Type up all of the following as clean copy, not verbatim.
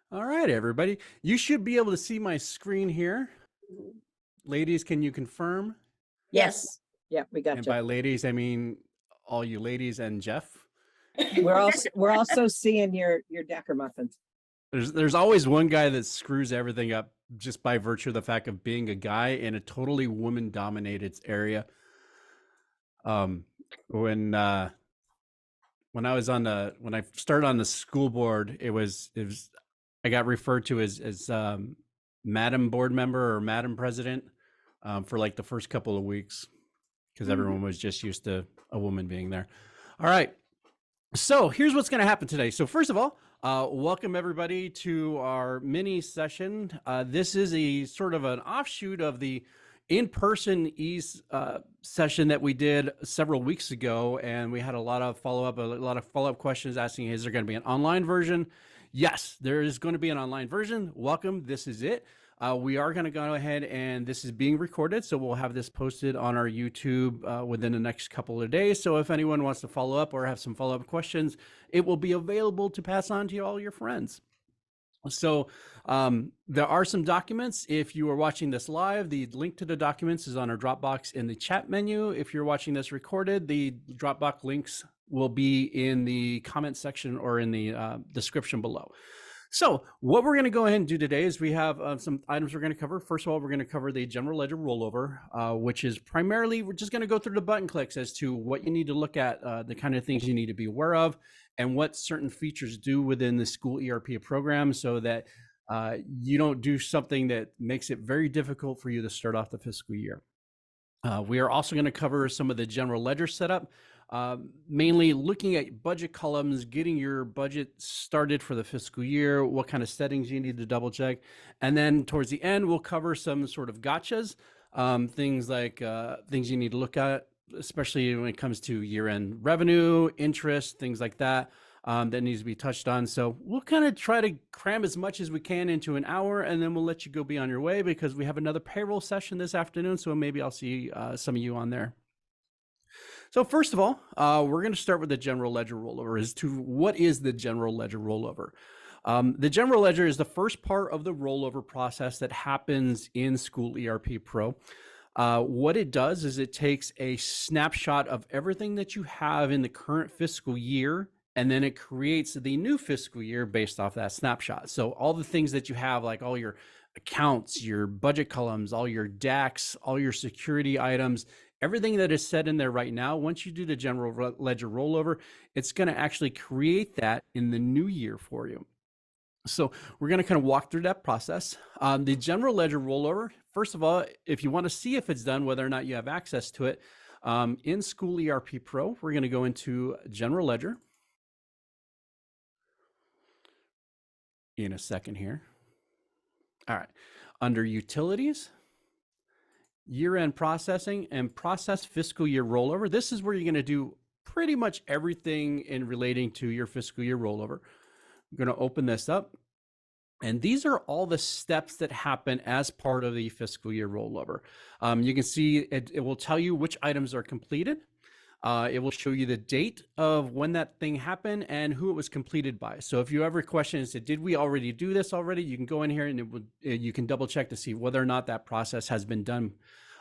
All right, everybody. You should be able to see my screen here. Ladies, can you confirm? Yes. Yeah, we got And you. by ladies, I mean all you ladies and Jeff. We're also seeing your Decker muffins. There's always one guy that screws everything up just by virtue of the fact of being a guy in a totally woman-dominated area. When I started on the school board, it was I got referred to as Madam Board Member or Madam President for like the first couple of weeks because everyone was just used to a woman being there. All right. So here's what's going to happen today. So first of all, welcome everybody to our mini session. This is a sort of an offshoot of the in-person EASE session that we did several weeks ago, and we had a lot of follow-up questions asking, is there going to be an online version? Yes, there is going to be an online version. Welcome. This is it. We are going to go ahead, and this is being recorded, so we'll have this posted on our YouTube within the next couple of days. So if anyone wants to follow up or have some follow-up questions, it will be available to pass on to all your friends. So there are some documents. If you are watching this live, the link to the documents is on our Dropbox in the chat menu. If you're watching this recorded, the Dropbox links will be in the comment section or in the description below. So what we're going to go ahead and do today is we have some items we're going to cover. First of all, we're going to cover the general ledger rollover, which is primarily, we're just going to go through the button clicks as to what you need to look at, the kind of things you need to be aware of, and what certain features do within the school ERP program so that you don't do something that makes it very difficult for you to start off the fiscal year. We are also going to cover some of the general ledger setup, mainly looking at budget columns, getting your budget started for the fiscal year, what kind of settings you need to double check. And then towards the end, we'll cover some sort of gotchas, things like things you need to look at, especially when it comes to year-end revenue, interest, things like that. That needs to be touched on. So we'll kind of try to cram as much as we can into an hour, and then we'll let you go be on your way because we have another payroll session this afternoon. So maybe I'll see some of you on there. So first of all, we're going to start with the general ledger rollover. As to what is the general ledger rollover? The general ledger is the first part of the rollover process that happens in School ERP Pro. What it does is it takes a snapshot of everything that you have in the current fiscal year, and then it creates the new fiscal year based off that snapshot. So all the things that you have, like all your accounts, your budget columns, all your DAX, all your security items, everything that is set in there right now, once you do the general ledger rollover, it's going to actually create that in the new year for you. So we're going to kind of walk through that process. The general ledger rollover, first of all, if you want to see if it's done, whether or not you have access to it, in School ERP Pro, we're going to go into general ledger in a second here. All right, under utilities, year-end processing, and process fiscal year rollover. This is where you're going to do pretty much everything in relating to your fiscal year rollover. I'm going to open this up. And these are all the steps that happen as part of the fiscal year rollover. You can see it will tell you which items are completed. It will show you the date of when that thing happened and who it was completed by. So if you ever question and say, did we already do this already? You can go in here and you can double check to see whether or not that process has been done.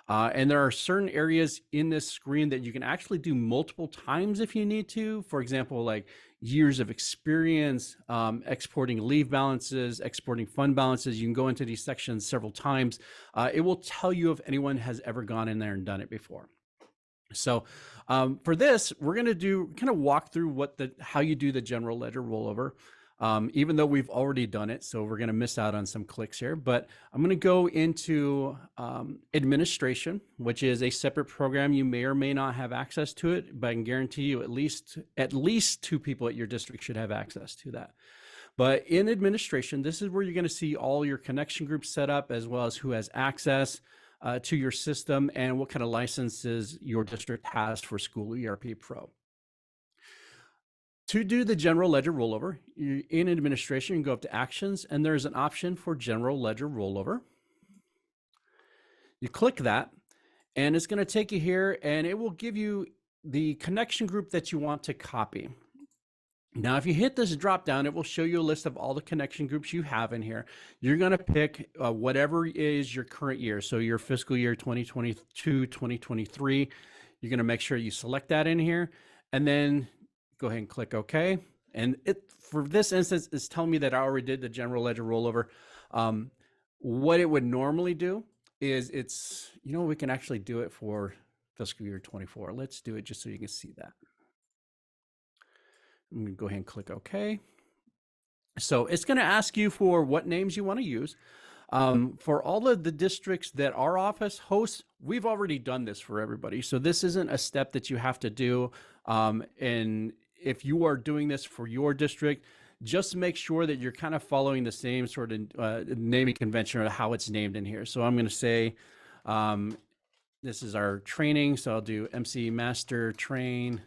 And there are certain areas in this screen that you can actually do multiple times if you need to. For example, like years of experience, exporting leave balances, exporting fund balances. You can go into these sections several times. It will tell you if anyone has ever gone in there and done it before. So for this, we're going to kind of walk through how you do the general ledger rollover. Even though we've already done it, so we're going to miss out on some clicks here, but I'm going to go into administration, which is a separate program. You may or may not have access to it, but I can guarantee you at least 2 people at your district should have access to that. But in administration, this is where you're going to see all your connection groups set up, as well as who has access to your system and what kind of licenses your district has for School ERP Pro. To do the general ledger rollover, in administration, you can go up to actions, and there's an option for general ledger rollover. You click that, and it's going to take you here, and it will give you the connection group that you want to copy. Now, if you hit this drop down, it will show you a list of all the connection groups you have in here. You're going to pick whatever is your current year. So your fiscal year 2022, 2023, you're going to make sure you select that in here and then go ahead and click OK. And it, for this instance, is telling me that I already did the general ledger rollover. What it would normally do is it's, you know, we can actually do it for fiscal year 24. Let's do it just so you can see that. I'm going to go ahead and click OK. So it's going to ask you for what names you want to use. For all of the districts that our office hosts, we've already done this for everybody. So this isn't a step that you have to do. And if you are doing this for your district, just make sure that you're kind of following the same sort of naming convention of how it's named in here. So I'm going to say, this is our training. So I'll do MC Master Train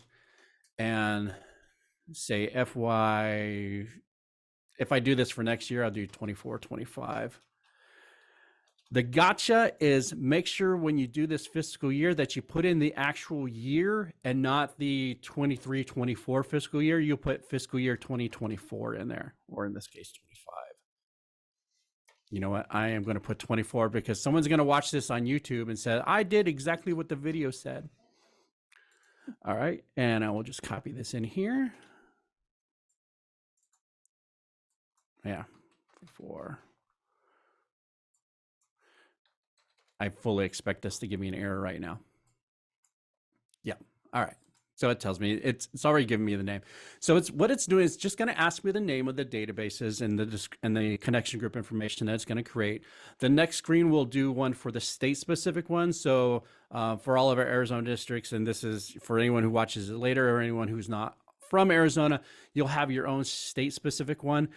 and say FY. If I do this for next year, I'll do 24, 25. The gotcha is make sure when you do this fiscal year that you put in the actual year and not the 23, 24 fiscal year. You'll put fiscal year 2024 in there, or in this case, 25. You know what? I am going to put 24 because someone's going to watch this on YouTube and say, I did exactly what the video said. All right. And I will just copy this in here. Yeah, 4. I fully expect this to give me an error right now. Yeah. All right. So it tells me it's already giving me the name. So it's what it's doing is just going to ask me the name of the databases and the connection group information that it's going to create. The next screen will do one for the state specific one. So for all of our Arizona districts, and this is for anyone who watches it later or anyone who's not from Arizona, you'll have your own state specific one.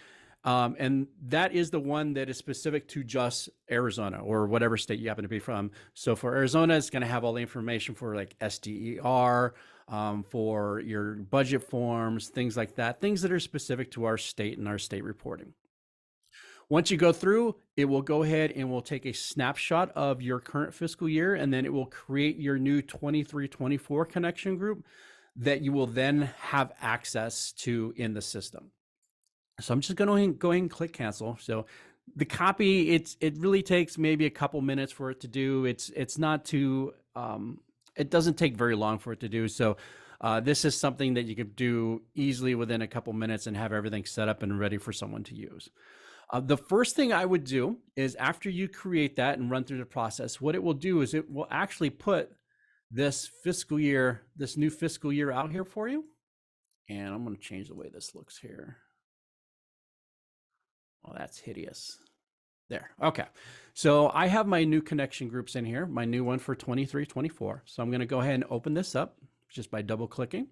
And that is the one that is specific to just Arizona or whatever state you happen to be from. So for Arizona, it's going to have all the information for like SDER, for your budget forms, things like that, things that are specific to our state and our state reporting. Once you go through, it will go ahead and will take a snapshot of your current fiscal year, and then it will create your new 23-24 connection group that you will then have access to in the system. So I'm just going to go ahead and click cancel. So the copy, it really takes maybe a couple minutes for it to do. It's not too, it doesn't take very long for it to do. So this is something that you could do easily within a couple minutes and have everything set up and ready for someone to use. The first thing I would do is after you create that and run through the process, what it will do is it will actually put this fiscal year, this new fiscal year out here for you. And I'm going to change the way this looks here. Well, that's hideous. There. Okay. So I have my new connection groups in here, my new one for 23-24. So I'm going to go ahead and open this up just by double clicking.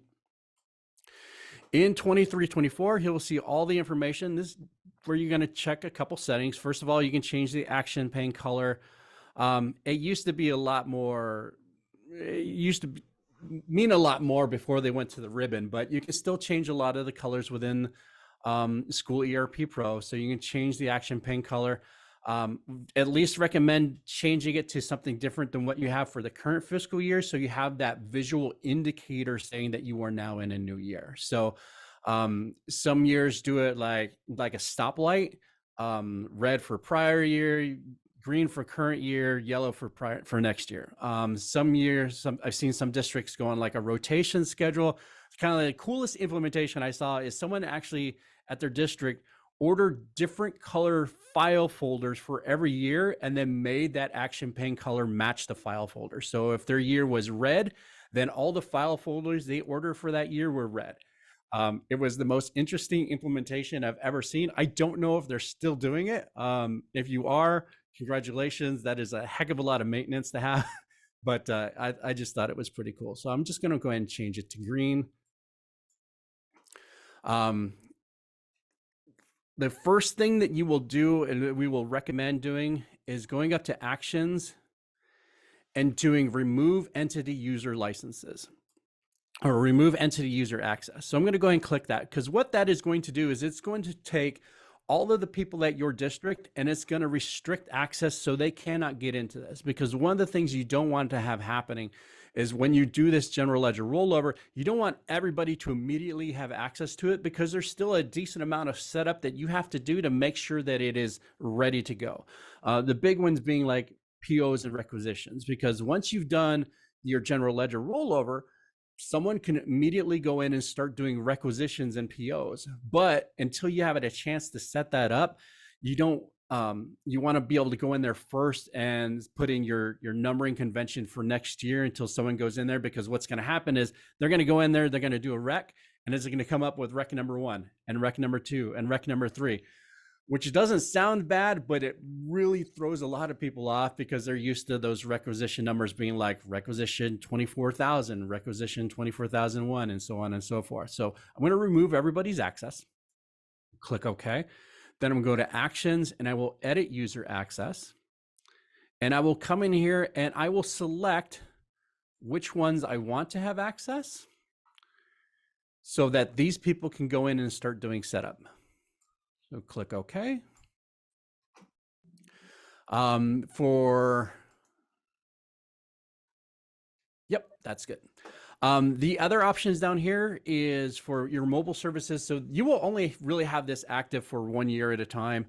In 23-24, you'll see all the information. This is where you're going to check a couple settings. First of all, you can change the action pane color. It used to be a lot more, it used to mean a lot more before they went to the ribbon, but you can still change a lot of the colors within School ERP Pro. So you can change the action pane color. At least recommend changing it to something different than what you have for the current fiscal year. So you have that visual indicator saying that you are now in a new year. So some years do it like a stoplight, red for prior year, green for current year, yellow for next year. Some years, I've seen some districts go on like a rotation schedule. Kind of the coolest implementation I saw is someone actually at their district ordered different color file folders for every year and then made that action pane color match the file folder. So if their year was red, then all the file folders they ordered for that year were red. It was the most interesting implementation I've ever seen. I don't know if they're still doing it. If you are, congratulations. That is a heck of a lot of maintenance to have, but I just thought it was pretty cool. So I'm just going to go ahead and change it to green. The first thing that you will do and we will recommend doing is going up to actions and doing remove entity user licenses or remove entity user access. So I'm going to go ahead and click that because what that is going to do is it's going to take all of the people at your district and it's going to restrict access so they cannot get into this, because one of the things you don't want to have happening is when you do this general ledger rollover, you don't want everybody to immediately have access to it because there's still a decent amount of setup that you have to do to make sure that it is ready to go. The big ones being like POs and requisitions, because once you've done your general ledger rollover, someone can immediately go in and start doing requisitions and POs. But until you have a chance to set that up, you don't, you want to be able to go in there first and put in your numbering convention for next year until someone goes in there, because what's going to happen is they're going to go in there, they're going to do a rec, and it's going to come up with rec number 1 and rec number 2 and rec number 3, which doesn't sound bad, but it really throws a lot of people off because they're used to those requisition numbers being like requisition 24,000, requisition 24,001, and so on and so forth. So I'm going to remove everybody's access, click OK. Then I'm going to go to actions and I will edit user access. And I will come in here and I will select which ones I want to have access so that these people can go in and start doing setup. So click OK. Yep, that's good. The other options down here is for your mobile services. So you will only really have this active for 1 year at a time.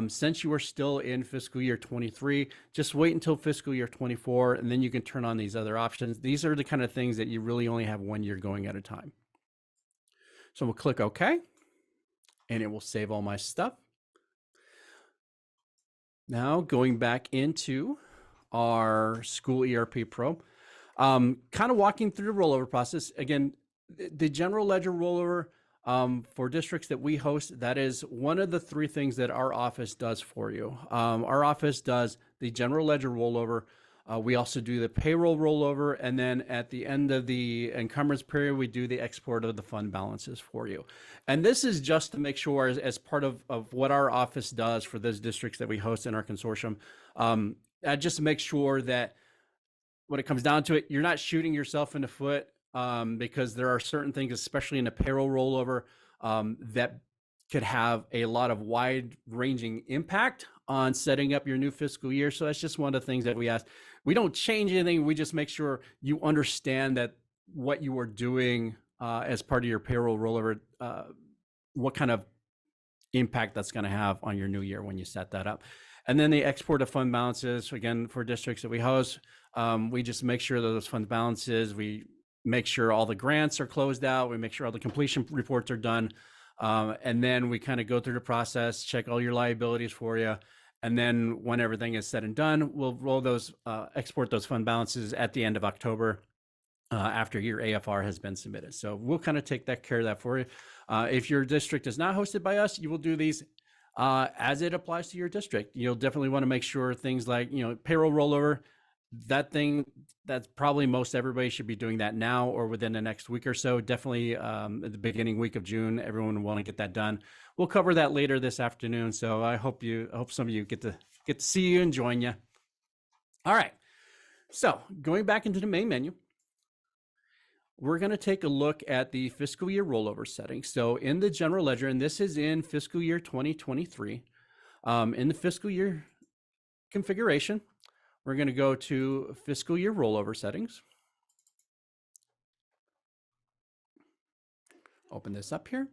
Since you are still in fiscal year 23, just wait until fiscal year 24, and then you can turn on these other options. These are the kind of things that you really only have 1 year going at a time. So we'll click OK, and it will save all my stuff. Now going back into our School ERP Pro, kind of walking through the rollover process. Again, the general ledger rollover for districts that we host, that is one of the 3 things that our office does for you. Our office does the general ledger rollover. We also do the payroll rollover. And then at the end of the encumbrance period, we do the export of the fund balances for you. And this is just to make sure, as part of what our office does for those districts that we host in our consortium, just to make sure that when it comes down to it, you're not shooting yourself in the foot, because there are certain things, especially in a payroll rollover, that could have a lot of wide-ranging impact on setting up your new fiscal year. So that's just one of the things that we ask. We don't change anything. We just make sure you understand that what you are doing as part of your payroll rollover, what kind of impact that's going to have on your new year when you set that up. And then the export of fund balances, again, for districts that we host, we just make sure that those fund balances, we make sure all the grants are closed out, we make sure all the completion reports are done, and then we kind of go through the process, check all your liabilities for you, and then when everything is said and done, we'll roll those, export those fund balances at the end of October after your AFR has been submitted. So we'll kind of take that care of that for you. If your district is not hosted by us, you will do these as it applies to your district. You'll definitely want to make sure things like, payroll rollover, that's probably most everybody should be doing that now or within the next week or so. Definitely at the beginning week of June, everyone will want to get that done. We'll cover that later this afternoon. So I hope some of you get to see you and join you. All right. So going back into the main menu, we're going to take a look at the fiscal year rollover settings. So in the general ledger, and this is in fiscal year 2023, in the fiscal year configuration, we're going to go to fiscal year rollover settings. Open this up here.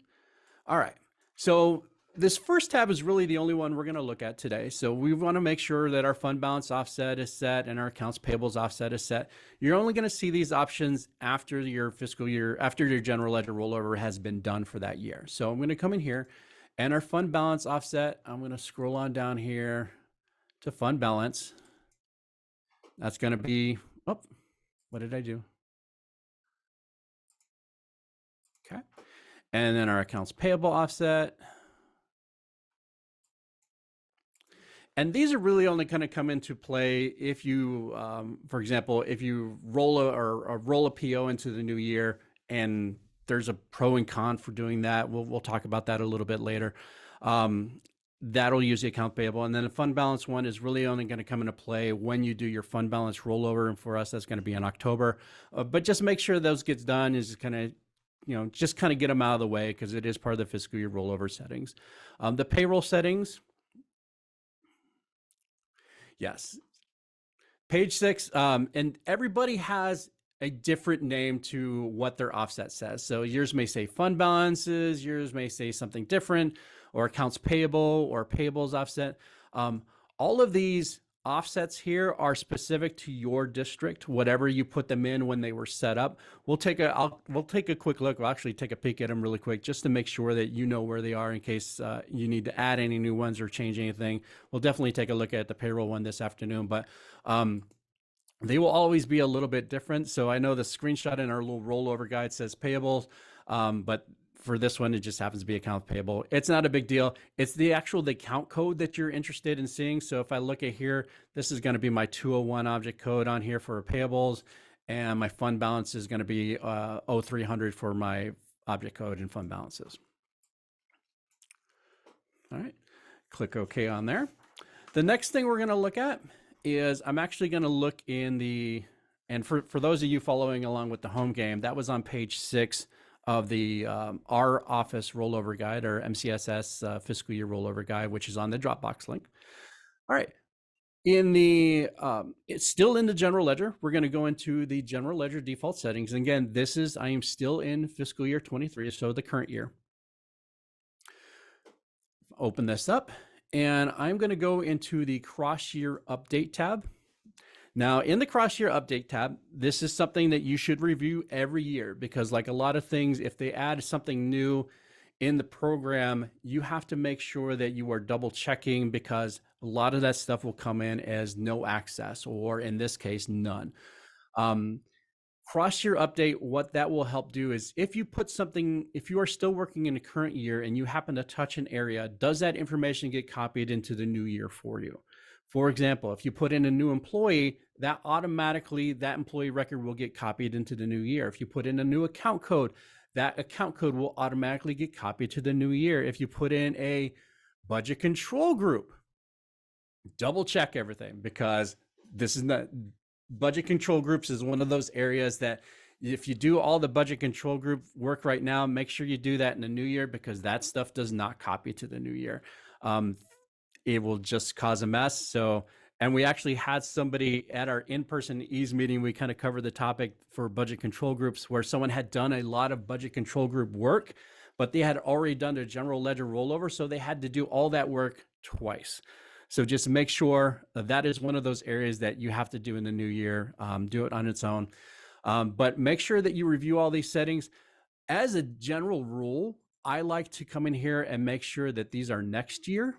All right. So this first tab is really the only one we're going to look at today. So we want to make sure that our fund balance offset is set and our accounts payables offset is set. You're only going to see these options after your fiscal year, after your general ledger rollover has been done for that year. So I'm going to come in here and our fund balance offset, I'm going to scroll on down here to fund balance. That's going to be, oh, what did I do? Okay. And then our accounts payable offset. And these are really only going to come into play if you, for example, if you roll a PO into the new year, and there's a pro and con for doing that. We'll talk about that a little bit later. That'll use the account payable. And then the fund balance one is really only going to come into play when you do your fund balance rollover. And for us, that's going to be in October. But just make sure those gets done is kind of, just kind of get them out of the way because it is part of the fiscal year rollover settings. The payroll settings. Yes. Page 6. And everybody has a different name to what their offset says. So yours may say fund balances, yours may say something different, or accounts payable or payables offset. All of these offsets here are specific to your district, whatever you put them in when they were set up. We'll take a quick look. We'll actually take a peek at them really quick just to make sure that you know where they are in case you need to add any new ones or change anything. We'll definitely take a look at the payroll one this afternoon, but they will always be a little bit different. So I know the screenshot in our little rollover guide says payables, but for this one, it just happens to be account payable. It's not a big deal. It's the account code that you're interested in seeing. So if I look at here, this is going to be my 201 object code on here for payables, and my fund balance is going to be 0300 for my object code and fund balances. All right, click OK on there. The next thing we're going to look at is I'm actually going to look in the, and for those of you following along with the home game, that was on page 6 of the our office rollover guide, or MCSS fiscal year rollover guide, which is on the Dropbox link. All right, in the it's still in the general ledger. We're going to go into the general ledger default settings. And again, I am still in fiscal year 23, so the current year. Open this up, and I'm going to go into the cross year update tab. Now, in the cross-year update tab, this is something that you should review every year, because like a lot of things, if they add something new in the program, you have to make sure that you are double checking, because a lot of that stuff will come in as no access, or in this case, none. Cross-year update, what that will help do is if you are still working in the current year and you happen to touch an area, does that information get copied into the new year for you? For example, if you put in a new employee, that employee record will get copied into the new year. If you put in a new account code, that account code will automatically get copied to the new year. If you put in a budget control group, double check everything, because this is not, budget control groups is one of those areas that if you do all the budget control group work right now, make sure you do that in the new year, because that stuff does not copy to the new year. It will just cause a mess. So, and we actually had somebody at our in-person MCSS meeting, we kind of covered the topic for budget control groups, where someone had done a lot of budget control group work, but they had already done their general ledger rollover. So they had to do all that work twice. So just make sure that is one of those areas that you have to do in the new year, do it on its own. But make sure that you review all these settings. As a general rule, I like to come in here and make sure that these are next year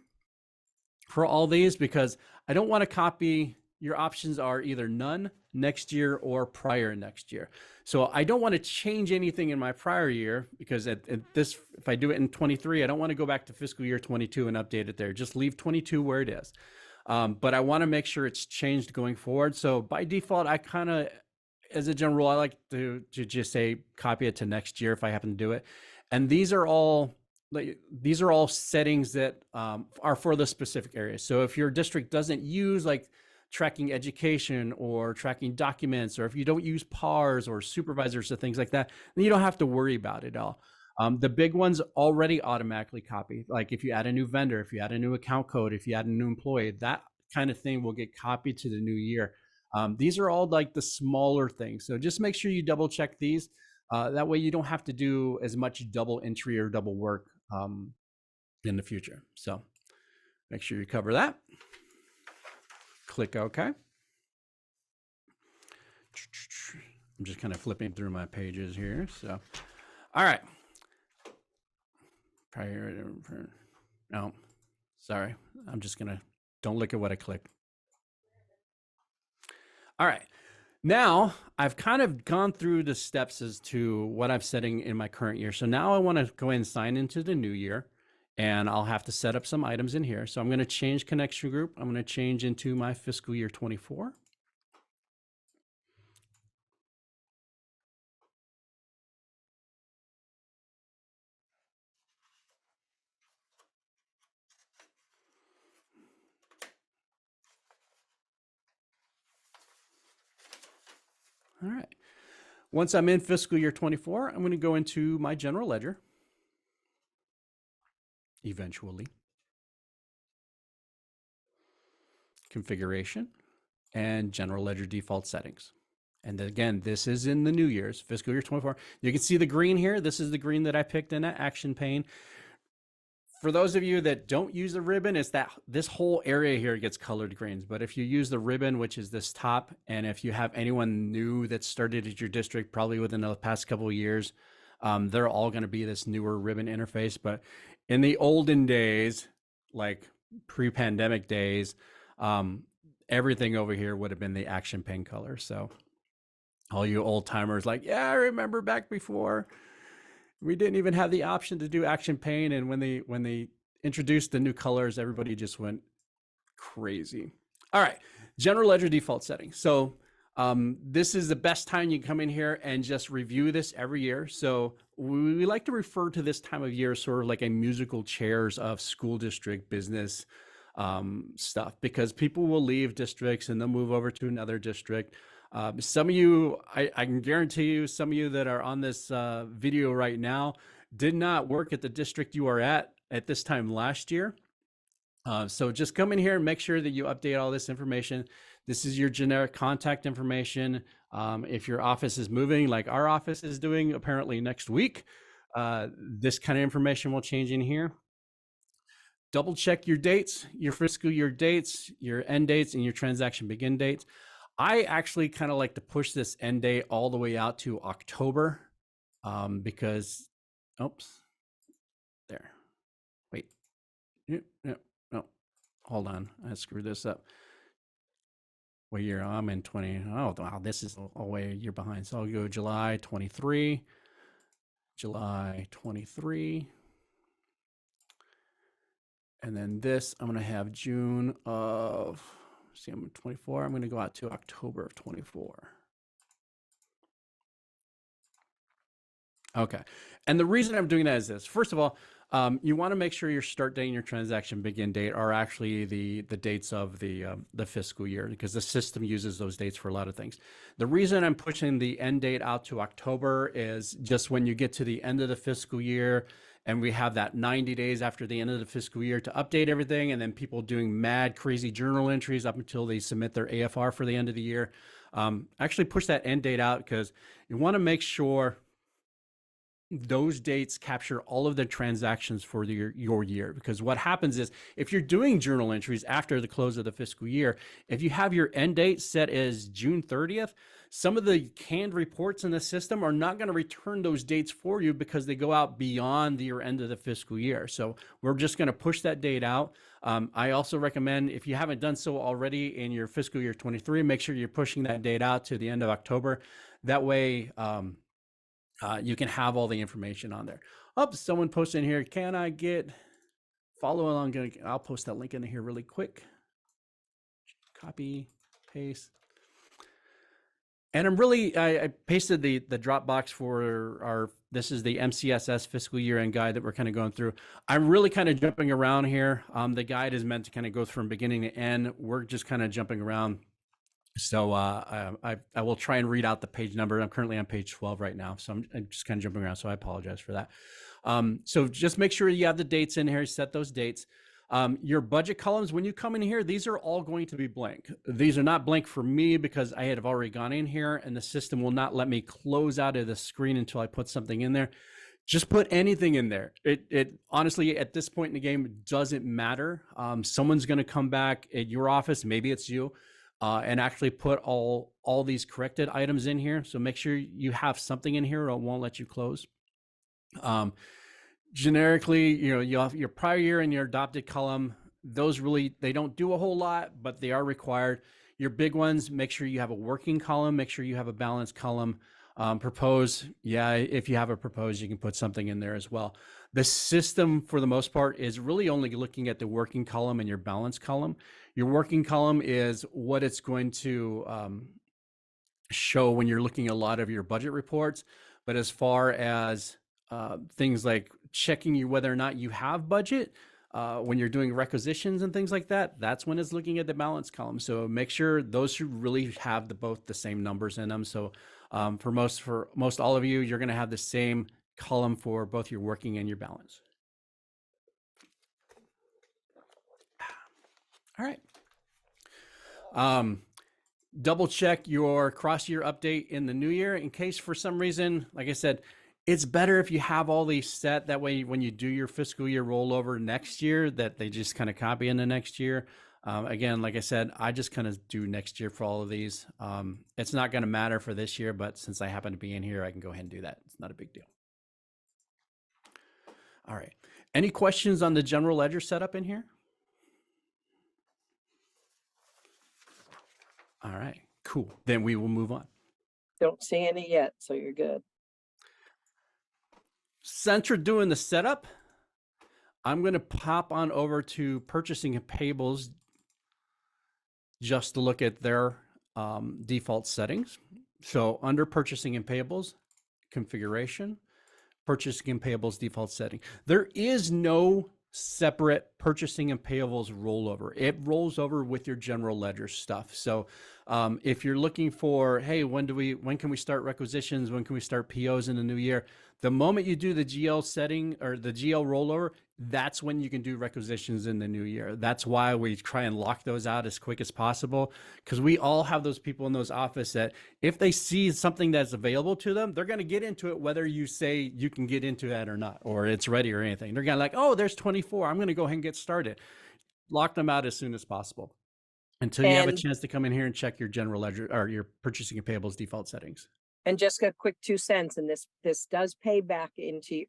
for all these, because I don't want to copy. Your options are either none, next year, or prior next year. So I don't want to change anything in my prior year, because at this, if I do it in 23, I don't want to go back to fiscal year 22 and update it there. Just leave 22 where it is. But I want to make sure it's changed going forward. So by default, I kind of, as a general rule, I like to just say copy it to next year if I happen to do it. And these are all settings that are for the specific area. So if your district doesn't use like tracking education or tracking documents, or if you don't use PARs or supervisors or things like that, then you don't have to worry about it all. The big ones already automatically copy. Like if you add a new vendor, if you add a new account code, if you add a new employee, that kind of thing will get copied to the new year. These are all like the smaller things. So just make sure you double check these. That way you don't have to do as much double entry or double work in the future. So make sure you cover that. Click OK. I'm just kind of flipping through my pages here. So, all right. No, sorry. I'm just going to, don't look at what I clicked. All right. Now I've kind of gone through the steps as to what I'm setting in my current year. So now I want to go ahead and sign into the new year, and I'll have to set up some items in here. So I'm going to change connection group. I'm going to change into my fiscal year 24. All right. Once I'm in fiscal year 24, I'm going to go into my general ledger. Eventually. Configuration and general ledger default settings. And again, this is in the new year's, fiscal year 24. You can see the green here. This is the green that I picked in that action pane. For those of you that don't use the ribbon, it's that this whole area here gets colored greens. But if you use the ribbon, which is this top, and if you have anyone new that started at your district, probably within the past couple of years, they're all going to be this newer ribbon interface. But in the olden days, like pre-pandemic days, everything over here would have been the action pane color. So all you old timers like, yeah, I remember back before. We didn't even have the option to do action pane, and when they introduced the new colors, everybody just went crazy. All right, general ledger default settings. So this is the best time you can come in here and just review this every year. So we like to refer to this time of year sort of like a musical chairs of school district business stuff, because people will leave districts and they'll move over to another district. Some of you, I can guarantee you, some of you that are on this video right now did not work at the district you are at this time last year. So just come in here and make sure that you update all this information. This is your generic contact information. If your office is moving, like our office is doing apparently next week, this kind of information will change in here. Double check your dates, your fiscal year dates, your end dates, and your transaction begin dates. I actually kind of like to push this end date all the way out to October because, oops, there, wait, no, hold on, I screwed this up. What year? I'm in 20, oh, wow, this is all way a year behind. So I'll go July 23, and then this, I'm gonna have June of, see, I'm 24. I'm going to go out to October of 24. Okay. And the reason I'm doing that is this. First of all, you want to make sure your start date and your transaction begin date are actually the dates of the fiscal year, because the system uses those dates for a lot of things. The reason I'm pushing the end date out to October is just when you get to the end of the fiscal year, and we have that 90 days after the end of the fiscal year to update everything, and then people doing mad, crazy journal entries up until they submit their AFR for the end of the year. Actually push that end date out because you want to make sure those dates capture all of the transactions for your year. Because what happens is if you're doing journal entries after the close of the fiscal year, if you have your end date set as June 30th, some of the canned reports in the system are not going to return those dates for you because they go out beyond your end of the fiscal year. So we're just going to push that date out. I also recommend, if you haven't done so already in your fiscal year 23, make sure you're pushing that date out to the end of October. That way, you can have all the information on there. Oh, someone posted in here, can I get follow along? I'll post that link in here really quick. Copy, paste. And I'm really, I pasted the Dropbox for this is the MCSS fiscal year end guide that we're kind of going through. I'm really kind of jumping around here. The guide is meant to kind of go from beginning to end. We're just kind of jumping around. So I will try and read out the page number. I'm currently on page 12 right now. So I'm just kind of jumping around. So I apologize for that. So just make sure you have the dates in here, set those dates. Your budget columns, when you come in here, these are all going to be blank. These are not blank for me because I have already gone in here and the system will not let me close out of the screen until I put something in there. Just put anything in there. It honestly, at this point in the game, doesn't matter. Someone's going to come back at your office, maybe it's you, and actually put all these corrected items in here. So make sure you have something in here or it won't let you close. Generically, you have your prior year and your adopted column. Those really, they don't do a whole lot, but they are required. Your big ones, make sure you have a working column, make sure you have a balanced column. Propose, yeah, if you have a propose, you can put something in there as well. The system, for the most part, is really only looking at the working column and your balance column. Your working column is what it's going to show when you're looking at a lot of your budget reports. But as far as things like checking whether or not you have budget, when you're doing requisitions and things like that, that's when it's looking at the balance column. So make sure those should really have both the same numbers in them. So for most all of you, you're going to have the same column for both your working and your balance. All right. double check your cross-year update in the new year in case for some reason, like I said, it's better if you have all these set. That way, when you do your fiscal year rollover next year, that they just kind of copy in the next year. Again, like I said, I just kind of do next year for all of these. It's not going to matter for this year, but since I happen to be in here, I can go ahead and do that. It's not a big deal. All right. Any questions on the general ledger setup in here? All right, cool. Then we will move on. Don't see any yet, so you're good. Since we're doing the setup, I'm going to pop on over to purchasing and payables just to look at their default settings. So under purchasing and payables, configuration, purchasing and payables default setting. There is no separate purchasing and payables rollover. It rolls over with your general ledger stuff. So if you're looking for, hey, when can we start requisitions? When can we start POs in the new year? The moment you do the GL setting or the GL rollover, that's when you can do requisitions in the new year. That's why we try and lock those out as quick as possible, because we all have those people in those offices that if they see something that's available to them, they're going to get into it, whether you say you can get into that or not, or it's ready or anything. They're going to like, oh, there's 24. I'm going to go ahead and get started. Lock them out as soon as possible until you have a chance to come in here and check your general ledger or your purchasing and payables default settings. And just a quick 2 cents, and this does play back into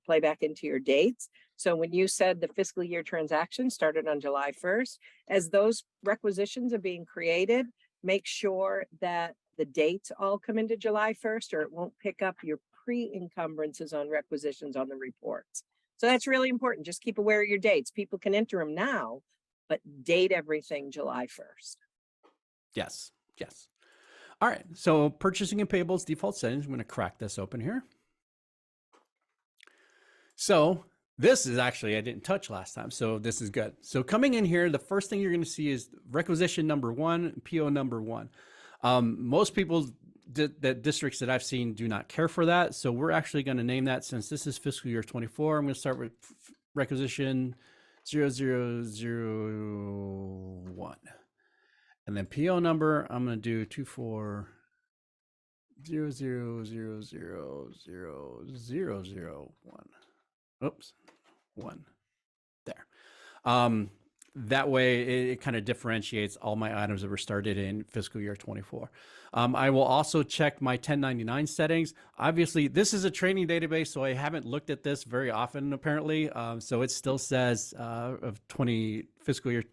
your dates. So when you said the fiscal year transaction started on July 1st, as those requisitions are being created, make sure that the dates all come into July 1st, or it won't pick up your pre-encumbrances on requisitions on the reports. So that's really important. Just keep aware of your dates. People can enter them now, but date everything July 1st. Yes, yes. All right, so purchasing and payables default settings. I'm going to crack this open here. So this is actually, I didn't touch last time, so this is good. So coming in here, the first thing you're going to see is requisition number 1, PO number 1. Most people, the districts that I've seen do not care for that. So we're actually going to name that, since this is fiscal year 24. I'm going to start with requisition 0001. And then PO number, I'm going to do 2400000001. Oops, 1 there. That way it kind of differentiates all my items that were started in fiscal year 24. I will also check my 1099 settings. Obviously, this is a training database, so I haven't looked at this very often, apparently. So it still says of fiscal year,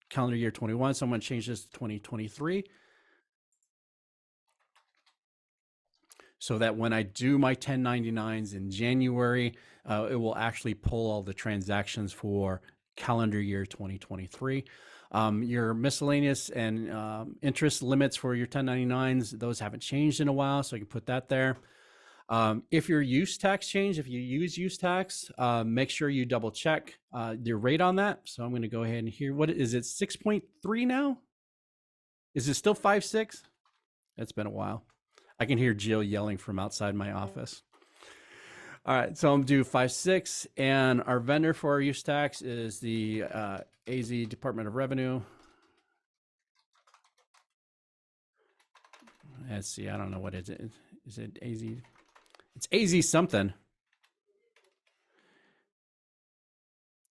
calendar year 21. So I'm going to change this to 2023. So that when I do my 1099s in January, it will actually pull all the transactions for calendar year 2023. Your miscellaneous and interest limits for your 1099s, those haven't changed in a while, so I can put that there. If your use tax change, if you use use tax, make sure you double check your rate on that. So I'm going to go ahead and hear, what is it, 6.3 now? Is it still 5.6? It's been a while. I can hear Jill yelling from outside my office. All right, so I'm due 5.6, and our vendor for our use tax is the AZ Department of Revenue. Let's see, I don't know what it is. Is it AZ? It's AZ something.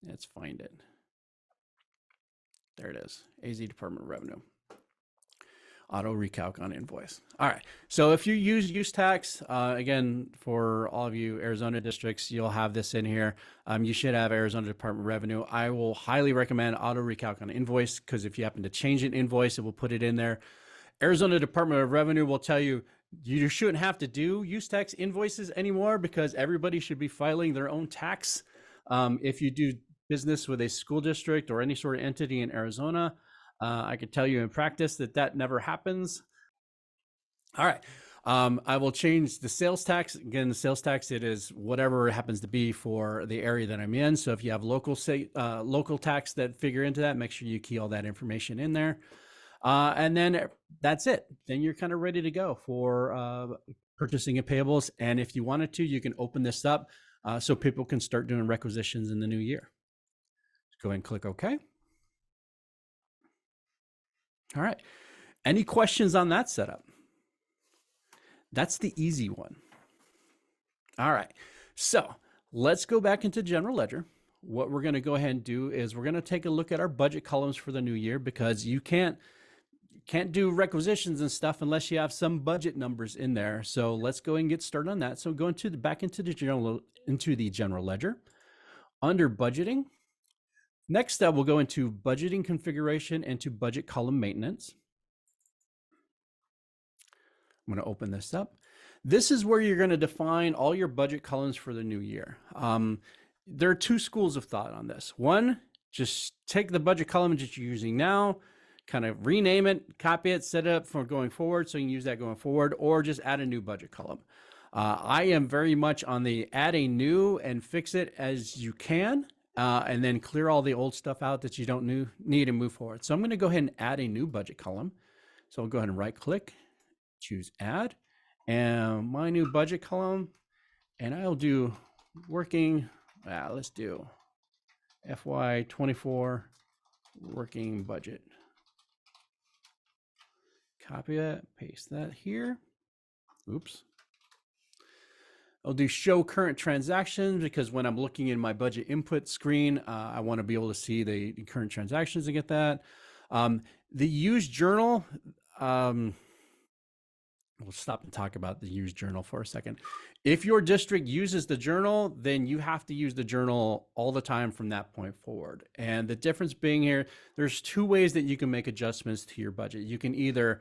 Let's find it. There it is, AZ Department of Revenue. Auto recalc on invoice. All right. So if you use tax, again, for all of you Arizona districts, you'll have this in here. You should have Arizona Department of Revenue. I will highly recommend auto recalc on invoice, because if you happen to change an invoice, it will put it in there. Arizona Department of Revenue will tell you you shouldn't have to do use tax invoices anymore, because everybody should be filing their own tax. If you do business with a school district or any sort of entity in Arizona, I can tell you in practice that never happens. All right. I will change the sales tax. Again, the sales tax, it is whatever it happens to be for the area that I'm in. So if you have local tax that figure into that, make sure you key all that information in there. And then that's it. Then you're kind of ready to go for purchasing and payables. And if you wanted to, you can open this up so people can start doing requisitions in the new year. Go ahead and click OK. All right. Any questions on that setup? That's the easy one. All right, so let's go back into general ledger. What we're going to go ahead and do is we're going to take a look at our budget columns for the new year, because you can't do requisitions and stuff unless you have some budget numbers in there. So let's go and get started on that. So go back into the general ledger. Under budgeting, next up we'll go into budgeting configuration and to budget column maintenance. I'm going to open this up. This is where you're going to define all your budget columns for the new year. There are two schools of thought on this. One, just take the budget column that you're using now, kind of rename it, copy it, set it up for going forward so you can use that going forward, or just add a new budget column. I am very much on the add a new and fix it as you can, and then clear all the old stuff out that you don't need and move forward. So I'm going to go ahead and add a new budget column. So I'll go ahead and right click, choose add, and my new budget column, and I'll do working, let's do FY24 working budget. Copy that, paste that here. Oops. I'll do show current transactions, because when I'm looking in my budget input screen, I want to be able to see the current transactions and get that. The use journal, we'll stop and talk about the use journal for a second. If your district uses the journal, then you have to use the journal all the time from that point forward. And the difference being here, there's two ways that you can make adjustments to your budget. You can either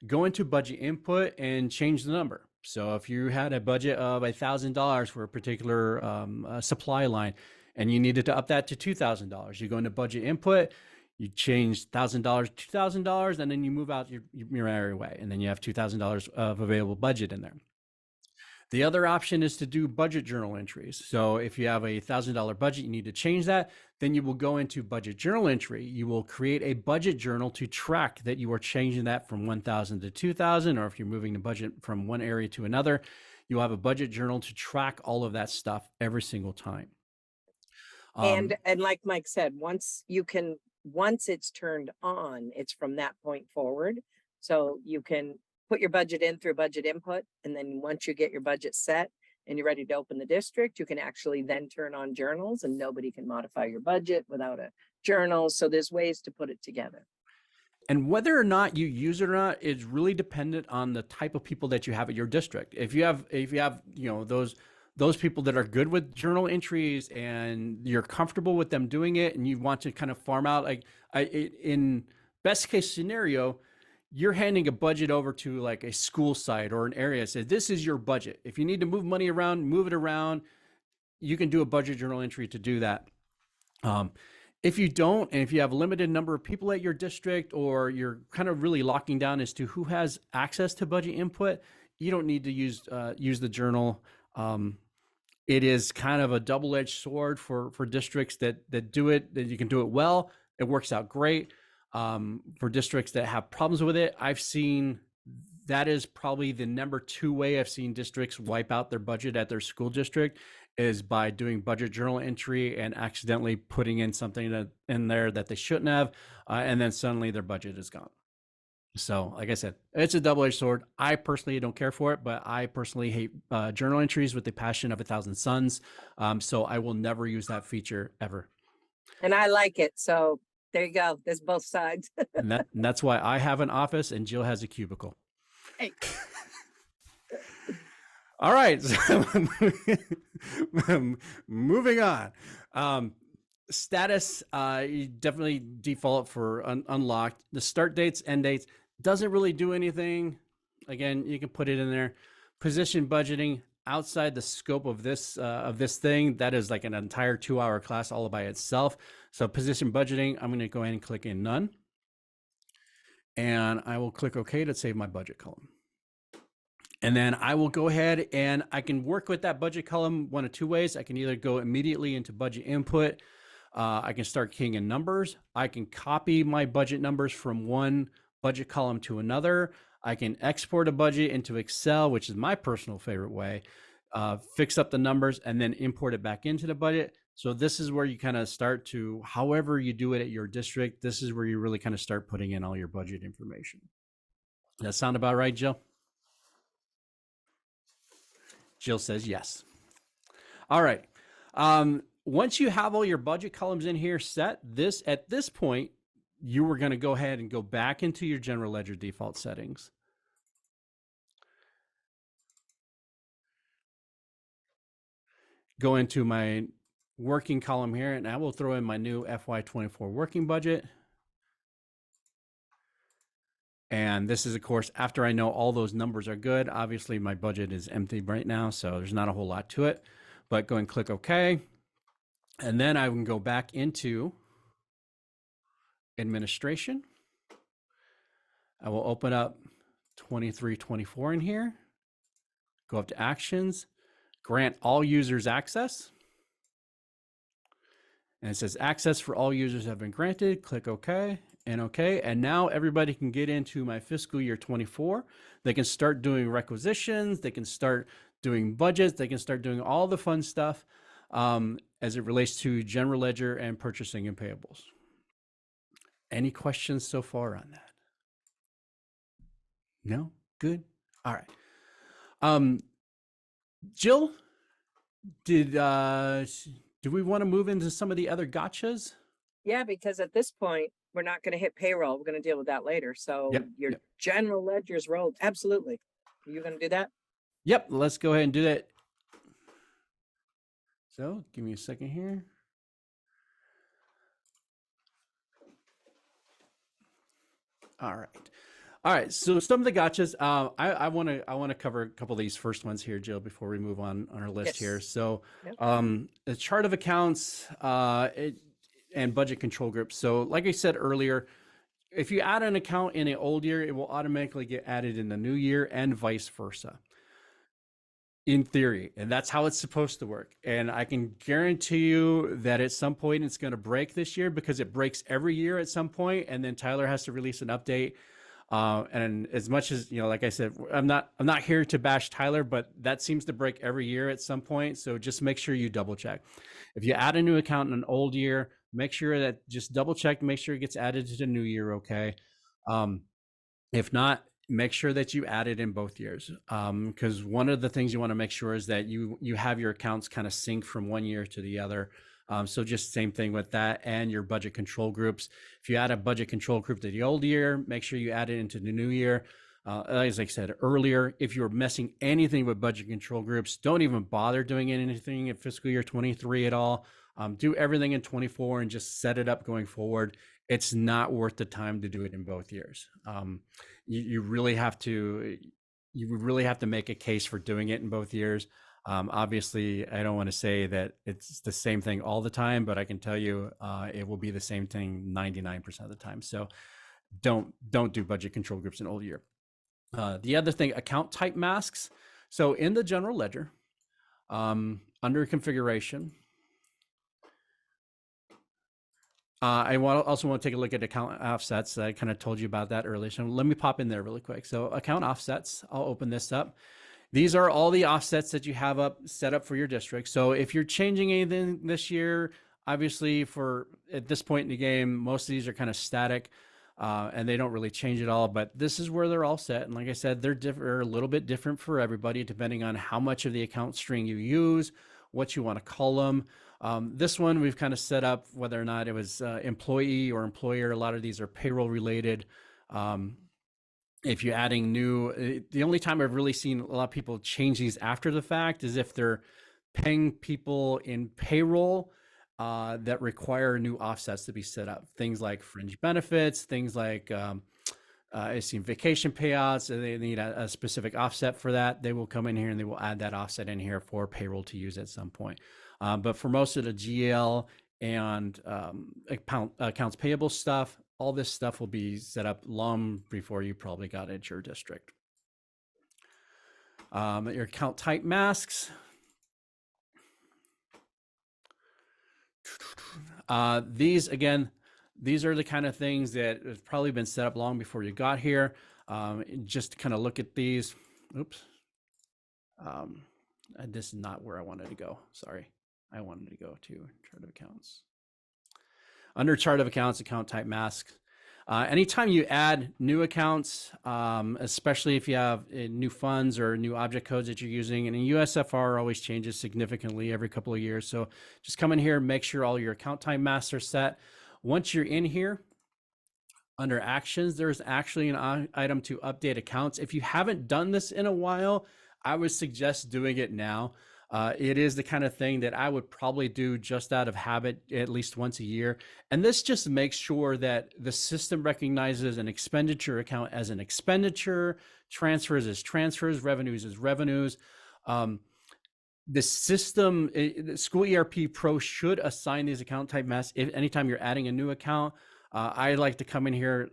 go into budget input and change the number. So if you had a budget of $1,000 for a particular supply line and you needed to up that to $2,000, you go into budget input, you change $1,000 to $2,000, and then you move out your merry way, and then you have $2,000 of available budget in there. The other option is to do budget journal entries. So if you have a $1,000 budget, you need to change that, then you will go into budget journal entry. You will create a budget journal to track that you are changing that from 1,000 to 2,000, or if you're moving the budget from one area to another, you'll have a budget journal to track all of that stuff every single time. And like Mike said, once it's turned on, it's from that point forward. So you can put your budget in through budget input. And then once you get your budget set and you're ready to open the district, you can actually then turn on journals, and nobody can modify your budget without a journal. So there's ways to put it together. And whether or not you use it or not is really dependent on the type of people that you have at your district. If you have, those people that are good with journal entries and you're comfortable with them doing it, and you want to kind of farm out, in best case scenario, you're handing a budget over to like a school site or an area that says, this is your budget. If you need to move money around, move it around, you can do a budget journal entry to do that. If you don't, and if you have a limited number of people at your district, or you're kind of really locking down as to who has access to budget input, you don't need to use the journal. It is kind of a double-edged sword for districts that do it, that you can do it well. It works out great. For districts that have problems with it, I've seen that is probably the number 2 way I've seen districts wipe out their budget at their school district, is by doing budget journal entry and accidentally putting in something in there that they shouldn't have, and then suddenly their budget is gone. So like I said, it's a double-edged sword. I personally don't care for it, but I personally hate journal entries with the passion of 1,000 suns. So I will never use that feature ever. And I like it. So there you go. There's both sides. and that's why I have an office and Jill has a cubicle. Hey. All right. So moving on. Status, you definitely default for unlocked. The start dates, end dates, doesn't really do anything. Again, you can put it in there. Position budgeting, outside the scope of this thing, that is like an entire 2-hour class all by itself. So position budgeting, I'm going to go ahead and click in none, and I will click OK to save my budget column. And then I will go ahead and I can work with that budget column one of 2 ways. I can either go immediately into budget input. I can start keying in numbers. I can copy my budget numbers from one budget column to another. I can export a budget into Excel, which is my personal favorite way, fix up the numbers, and then import it back into the budget. So this is where you kind of start to, however you do it at your district, this is where you really kind of start putting in all your budget information. Does that sound about right, Jill? Jill says yes. All right. Once you have all your budget columns in here set, at this point, you were going to go ahead and go back into your general ledger default settings. Go into my working column here, and I will throw in my new FY24 working budget. And this is, of course, after I know all those numbers are good. Obviously, my budget is empty right now, so there's not a whole lot to it. But go and click OK. And then I can go back into administration. I will open up 2324 in here. Go up to actions, grant all users access. And it says access for all users have been granted. Click OK and OK. And now everybody can get into my fiscal year 24. They can start doing requisitions. They can start doing budgets. They can start doing all the fun stuff as it relates to general ledger and purchasing and payables. Any questions so far on that? No? Good. All right. Jill, do we want to move into some of the other gotchas? Yeah, because at this point, we're not going to hit payroll. We're going to deal with that later. So your general ledger's rolled. Absolutely. Are you going to do that? Yep. Let's go ahead and do that. So give me a second here. All right. All right. So some of the gotchas, I want to cover a couple of these first ones here, Jill, before we move on our list here. So the chart of accounts and budget control groups. So like I said earlier, if you add an account in an old year, it will automatically get added in the new year and vice versa. In theory, and that's how it's supposed to work. And I can guarantee you that at some point it's going to break this year, because it breaks every year at some point, and then Tyler has to release an update. And as much as, like I said, I'm not here to bash Tyler, but that seems to break every year at some point. So just make sure you double check. If you add a new account in an old year, make sure that just double check, make sure it gets added to the new year. Okay. If not, make sure that you add it in both years. Because one of the things you want to make sure is that you have your accounts kind of sync from one year to the other. So just same thing with that and your budget control groups. If you add a budget control group to the old year, make sure you add it into the new year. As I said earlier, if you're messing anything with budget control groups, don't even bother doing anything in fiscal year 23 at all. Do everything in 24 and just set it up going forward. It's not worth the time to do it in both years. You really have to make a case for doing it in both years. Obviously, I don't want to say that it's the same thing all the time, but I can tell you it will be the same thing 99% of the time. So don't do budget control groups in old year. The other thing, account type masks. So in the general ledger, under configuration, I also want to take a look at account offsets. I kind of told you about that earlier. So let me pop in there really quick. So account offsets, I'll open this up. These are all the offsets that you have set up for your district. So if you're changing anything this year, obviously at this point in the game, most of these are kind of static and they don't really change at all, but this is where they're all set. And like I said, they're a little bit different for everybody, depending on how much of the account string you use, what you want to call them. This one we've kind of set up whether or not it was employee or employer. A lot of these are payroll related. If you're adding new, the only time I've really seen a lot of people change these after the fact is if they're paying people in payroll that require new offsets to be set up. Things like fringe benefits, things like I've seen vacation payouts. They need a specific offset for that. They will come in here and they will add that offset in here for payroll to use at some point. But for most of the GL and accounts payable stuff, all this stuff will be set up long before you probably got it at your district. Your account type masks. These are the kind of things that have probably been set up long before you got here. Just to kind of look at these. Oops. This is not where I wanted to go. Sorry. I wanted to go to chart of accounts. Under chart of accounts, account type masks. Anytime you add new accounts, especially if you have new funds or new object codes that you're using, and USFR always changes significantly every couple of years. So just come in here, make sure all your account time masks are set. Once you're in here, under actions, there's actually an item to update accounts. If you haven't done this in a while, I would suggest doing it now. It is the kind of thing that I would probably do just out of habit at least once a year. And this just makes sure that the system recognizes an expenditure account as an expenditure, transfers as transfers, revenues as revenues. The system, the School ERP Pro should assign these account type masks anytime you're adding a new account. I like to come in here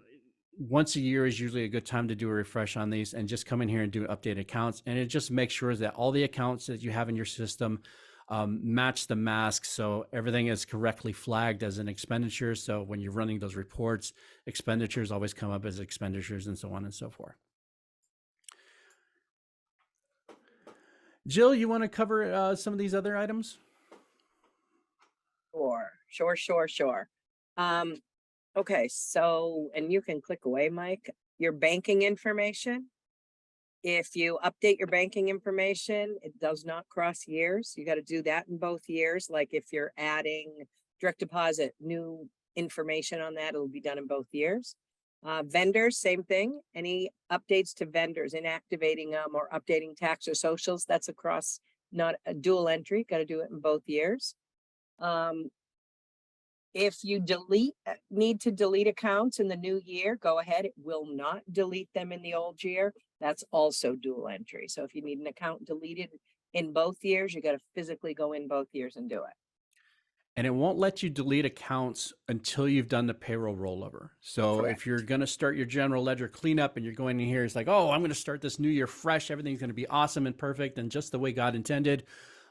once a year is usually a good time to do a refresh on these and just come in here and do updated accounts. And it just makes sure that all the accounts that you have in your system match the mask. So everything is correctly flagged as an expenditure. So when you're running those reports, expenditures always come up as expenditures and so on and so forth. Jill, you want to cover some of these other items? Sure. Okay, so, and you can click away, Mike, your banking information. If you update your banking information, it does not cross years. You got to do that in both years. Like if you're adding direct deposit, new information on that, it'll be done in both years. Vendors, same thing. Any updates to vendors, inactivating them or updating tax or socials, that's across, not a dual entry, got to do it in both years. If you need to delete accounts in the new year, go ahead. It will not delete them in the old year. That's also dual entry. So if you need an account deleted in both years, you got to physically go in both years and do it. And it won't let you delete accounts until you've done the payroll rollover. So Correct. if you're going to start your general ledger cleanup and you're going in here, it's like, oh, I'm going to start this new year fresh. Everything's going to be awesome and perfect and just the way God intended.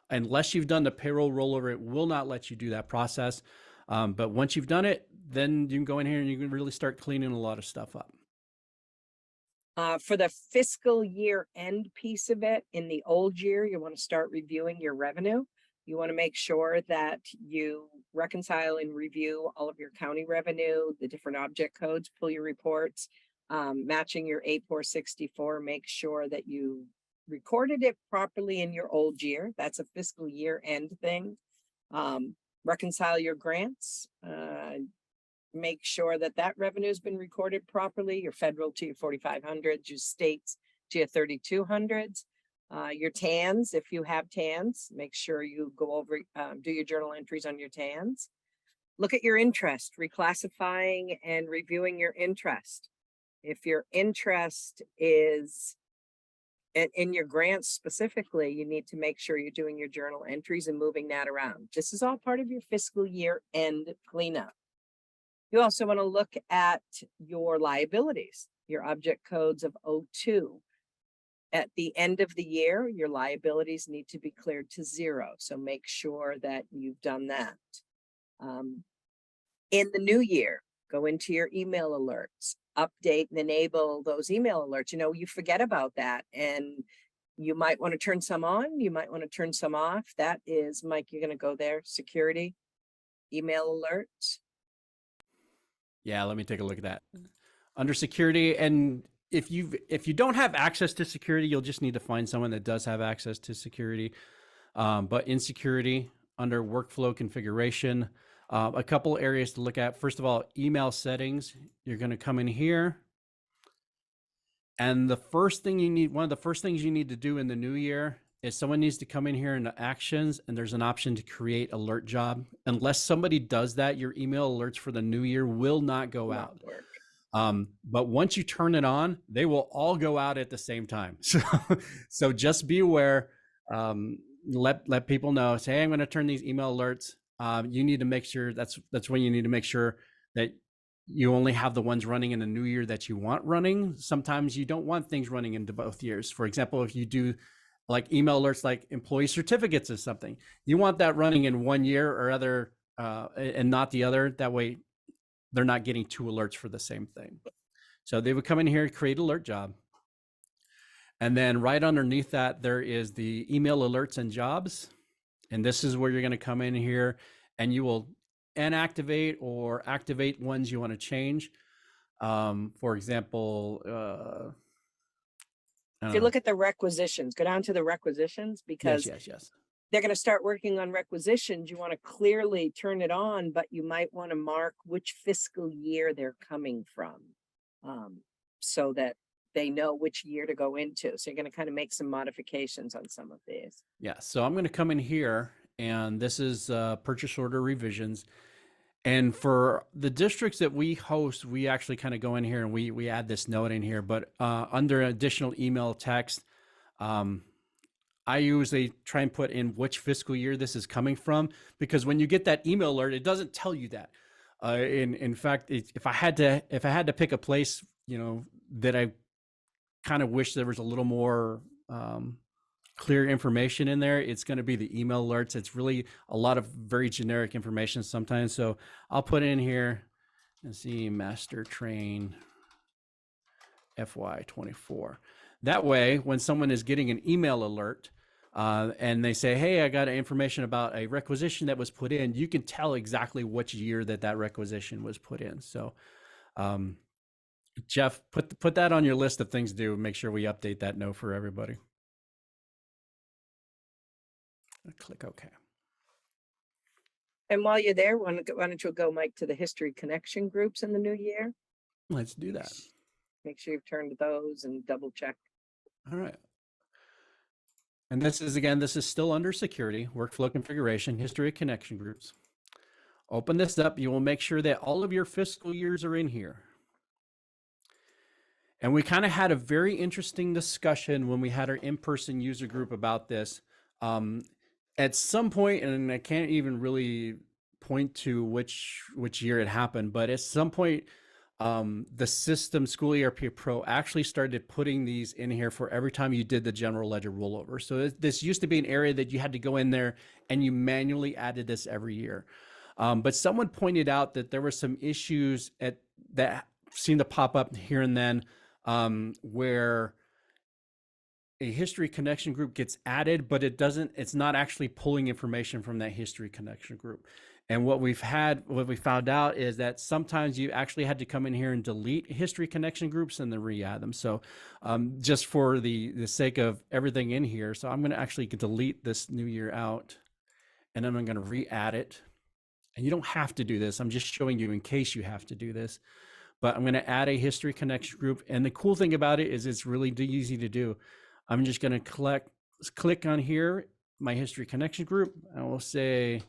Unless you've done the payroll rollover, it will not let you do that process. But once you've done it, then you can go in here and you can really start cleaning a lot of stuff up. For the fiscal year end piece of it, in the old year, you want to start reviewing your revenue. You want to make sure that you reconcile and review all of your county revenue, the different object codes, pull your reports, matching your 8464, make sure that you recorded it properly in your old year. That's a fiscal year end thing. Reconcile your grants, make sure that that revenue has been recorded properly, your federal to your 4500s, your states to your 3200s, your TANs, if you have TANs, make sure you go over, do your journal entries on your TANs. Look at your interest, reclassifying and reviewing your interest. If your interest is in your grants specifically, you need to make sure you're doing your journal entries and moving that around. This is all part of your fiscal year end cleanup. You also want to look at your liabilities, your object codes of 02. At the end of the year, your liabilities need to be cleared to 0. So make sure that you've done that. In the new year, go into your email alerts, update and enable those email alerts. You know, you forget about that and you might want to turn some on, you might want to turn some off. That is, Mike, you're going to go there, security, email alerts. Yeah, let me take a look at that. Under security, and if you don't have access to security, you'll just need to find someone that does have access to security. But in security, under workflow configuration, a couple areas to look at. First of all, email settings. You're going to come in here. And the first thing you need, one of the first things you need to do in the new year is someone needs to come in here into actions, and there's an option to create alert job. Unless somebody does that, your email alerts for the new year will not go out. But once you turn it on, they will all go out at the same time. So just be aware. Let people know. Say, hey, I'm going to turn these email alerts. You need to make sure that's when you need to make sure that you only have the ones running in the new year that you want running. Sometimes you don't want things running into both years. For example, if you do like email alerts, like employee certificates or something, you want that running in 1 year or other, and not the other. That way they're not getting 2 alerts for the same thing. So they would come in here, create alert job. And then right underneath that, there is the email alerts and jobs. And this is where you're going to come in here and you will inactivate or activate ones you want to change. For example, I If don't you know. look at the requisitions, go down to the requisitions, Yes, because yes, yes. they're going to start working on requisitions. You want to clearly turn it on, but you might want to mark which fiscal year they're coming from, so that they know which year to go into. So you're going to kind of make some modifications on some of these. Yeah. So I'm going to come in here, and this is purchase order revisions. And for the districts that we host, we actually kind of go in here and we add this note in here. But under additional email text, I usually try and put in which fiscal year this is coming from, because when you get that email alert, it doesn't tell you that. In fact, if I had to pick a place, that I kind of wish there was a little more clear information in there, it's going to be the email alerts. It's really a lot of very generic information sometimes. So I'll put in here and see master train FY24. That way, when someone is getting an email alert and they say, hey, I got information about a requisition that was put in, you can tell exactly which year that requisition was put in. So Jeff, put that on your list of things to do. Make sure we update that note for everybody. Click OK. And while you're there, why don't you go, Mike, to the history connection groups in the new year? Let's do that. Make sure you've turned those and double check. All right. And this is still under security, workflow configuration, history of connection groups. Open this up. You will make sure that all of your fiscal years are in here. And we kind of had a very interesting discussion when we had our in-person user group about this. At some point, and I can't even really point to which year it happened, but at some point, the system School ERP Pro actually started putting these in here for every time you did the general ledger rollover. So this used to be an area that you had to go in there and you manually added this every year. But someone pointed out that there were some issues that seemed to pop up here and then, where a history connection group gets added, but it's not actually pulling information from that history connection group. And what we found out is that sometimes you actually had to come in here and delete history connection groups and then re-add them. So just for the sake of everything in here, so I'm going to actually delete this new year out, and then I'm going to re-add it. And you don't have to do this. I'm just showing you in case you have to do this. But I'm going to add a history connection group. And the cool thing about it is it's really easy to do. I'm just going to click on here, my history connection group. I will say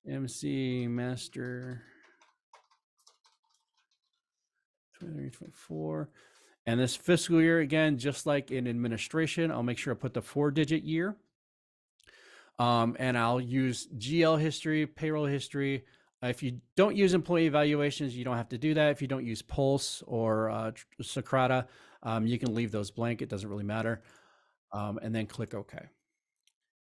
MC Master 23-24. And this fiscal year, again, just like in administration, I'll make sure I put the 4-digit year. And I'll use GL history, payroll history. If you don't use employee evaluations, you don't have to do that. If you don't use Pulse or Socrata, you can leave those blank. It doesn't really matter. And then click OK.